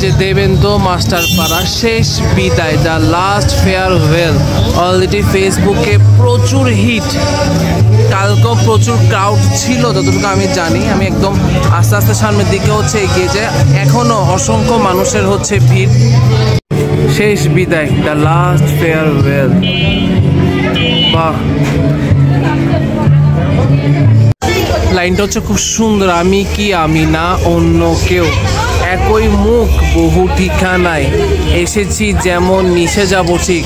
যে দেবেন্দ্র মাস্টার পাড়া শেষ বিদায়, দ্য লাস্ট ফেয়ারওয়েল। অলরেডি ফেসবুকে প্রচুর হিট, কালকেও প্রচুর ক্রাউড ছিল যতটুকু আমি জানি। আমি একদম আস্তে আস্তে সামনের দিকে হচ্ছে এগিয়ে যায়, এখনও অসংখ্য মানুষের হচ্ছে ভিড়। শেষ বিদায়, দ্য লাস্ট ফেয়ারওয়েল। বাহ, লাইনটা হচ্ছে খুব সুন্দর। আমি কি আমি না অন্য কেউ, একই মুখ বহু ঠিকানায়, এসেছি যেমন মিশে যাব ঠিক,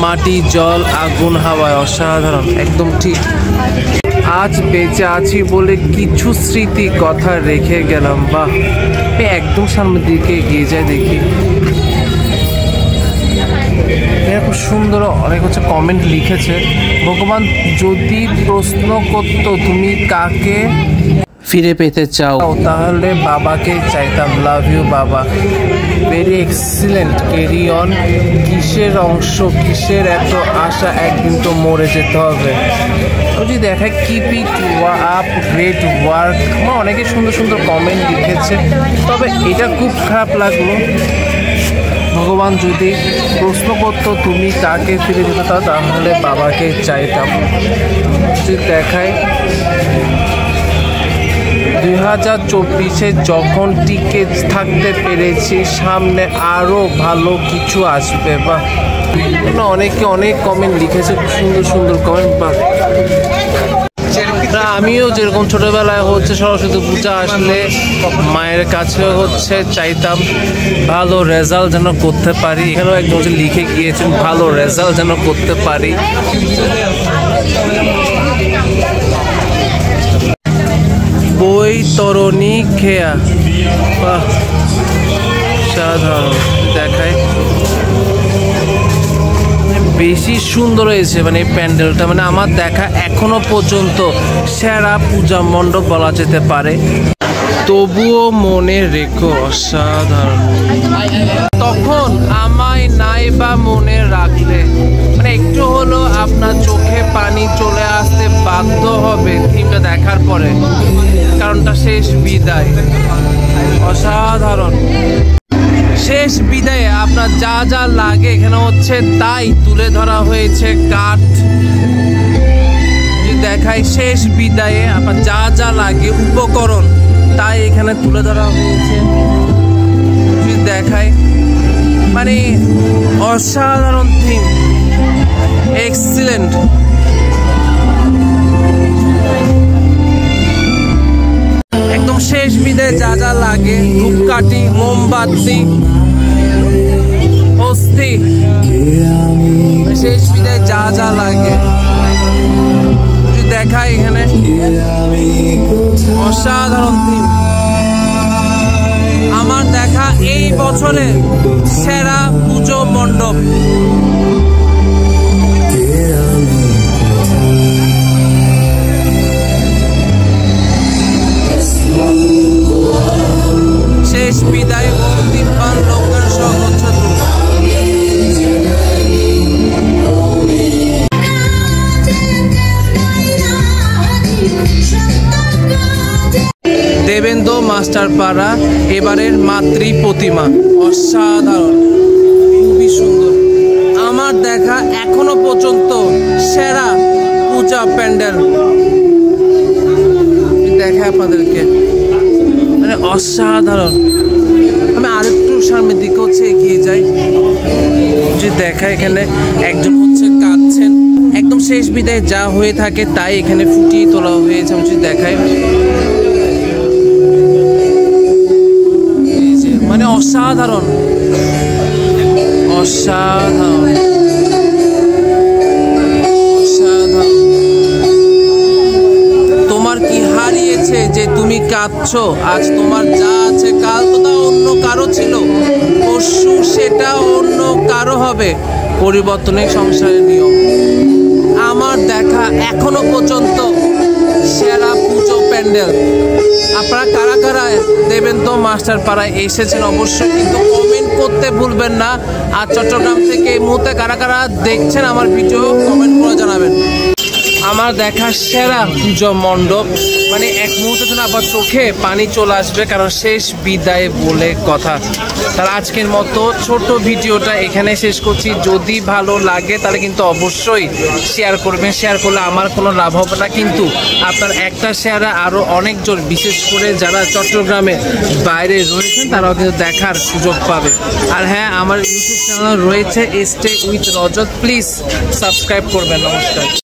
মাটি জল আগুন হাওয়ায়। অসাধারণ, একদম ঠিক। আজ বেঁচে আছি বলে কিছু স্মৃতি কথা রেখে গেলাম। বাহ, একদম সামনের দিকে এগিয়ে যায় দেখি। খুব সুন্দর অনেক হচ্ছে কমেন্ট লিখেছে। ভগবান যদি প্রশ্ন করতো তুমি কাকে ফিরে পেতে চাও, তাহলে বাবাকে চাইতাম। লাভ ইউ বাবা, ভেরি এক্সিলেন্ট, ক্যারি অন। কিসের অংশ, কিসের এত আশা, একদিন তো মরে যেতে হবে। যদি দেখায় keep it up, great work. আমার অনেকে সুন্দর সুন্দর কমেন্ট লিখেছে, তবে এটা খুব খারাপ লাগলো। ভগবান যদি প্রশ্ন করতো তুমি কাকে ফিরে যেতে চাও, তাহলে বাবাকে চাইতাম। যদি দেখায় 2024-এ যখন টিকে থাকতে পেরেছি, সামনে আরও ভালো কিছু আসবে। বা অনেকে অনেক কমেন্ট লিখেছে, সুন্দর সুন্দর কমেন্ট। বা আমিও যেরকম ছোটবেলায় হচ্ছে সরস্বতী পূজা আসলে মায়ের কাছে হচ্ছে চাইতাম ভালো রেজাল্ট যেন করতে পারি। এখানেও একদম লিখে গিয়েছেন ভালো রেজাল্ট যেন করতে পারি। বৈতরণী খেয়া, বাহ সাধারণ। দেখায় বেশি সুন্দর হয়েছে মানে এই প্যান্ডেলটা, মানে আমার দেখা এখনো পর্যন্ত সেরা পূজা মণ্ডপ বলা যেতে পারে। তবুও মনে রেখো, অসাধারণ। তখন আমায় নাই বা মনে রাখলে, মানে একটু হলো আপনার চোখে পানি চলে আসতে বাধ্য হবে থিমটা দেখার পরে, কারণটা শেষ বিদায়। অসাধারণ। শেষ বিদায়ে আপনার যা যা লাগে এখানে হচ্ছে তাই তুলে ধরা হয়েছে। কাঠ দেখায় শেষ বিদায়ে আপনার যা যা লাগে উপকরণ তাই এখানে তুলে ধরা হয়েছে। দেখায় মানে অসাধারণ থিম, এক্সিলেন্ট। একদম শেষ বিদায়ে যা যা লাগে, ধূপকাঠি, মোমবাতি, অস্থি, শেষ বিদায়ে যা যা লাগে দেখায় এখানে। অসাধারণ থিম, আমার দেখা এই বছরের সেরা পুজো মণ্ডপ। শেষ বিদায় অন্তিমবার লোকের সহচ্ছদ। দেবেন্দ্র মাস্টার পাড়া এবারের মাতৃ প্রতিমা, অসাধারণ, খুবই সুন্দর। আমার দেখা এখনো পর্যন্ত সেরা পূজা প্যান্ডেল। দেখা আপনাদেরকে মানে অসাধারণ। আমি আরেকটু সামনের দিকে হচ্ছে এগিয়ে যাই, যে দেখা এখানে একজন হচ্ছে কাঁদছেন। একদম শেষ বিদায় যা হয়ে থাকে তাই এখানে ফুটিয়ে তোলা হয়েছে। আমি যদি দেখাই মানে অসাধারণ, অসাধারণ, অসাধারণ। তোমার কি হারিয়েছে যে তুমি কাঁদছো? আজ তোমার যা আছে কাল তো তা অন্য কারো ছিল, পরশু সেটা অন্য কারো হবে। পরিবর্তনের সংসারের নিয়ম। আমার দেখা এখনো পর্যন্ত সেরা পুজো প্যান্ডেল। আপনারা কারা কারা দেবেন্দ্র মাস্টার পাড়ায় এসেছেন অবশ্যই কিন্তু কমেন্ট করতে ভুলবেন না। আর চট্টগ্রাম থেকে এই মুহূর্তে কারা কারা দেখছেন আমার ভিডিও কমেন্ট করে জানাবেন। আমার দেখা সেরা পুজো মণ্ডপ, মানে এক মুহূর্তে যেন আবার চোখে পানি চলে আসবে, কারণ শেষ বিদায় বলে কথা। তাহলে আজকের মতো ছোট ভিডিওটা এখানে শেষ করছি। যদি ভালো লাগে তাহলে কিন্তু অবশ্যই শেয়ার করবেন। শেয়ার করলে আমার কোনো লাভ হবে না, কিন্তু আপনার একটা শেয়ারে আরও অনেকজন, বিশেষ করে যারা চট্টগ্রামের বাইরে রয়েছেন তারাও কিন্তু দেখার সুযোগ পাবে। আর হ্যাঁ, আমার ইউটিউব চ্যানেল রয়েছে stay with Rajat, please subscribe করবেন। নমস্কার।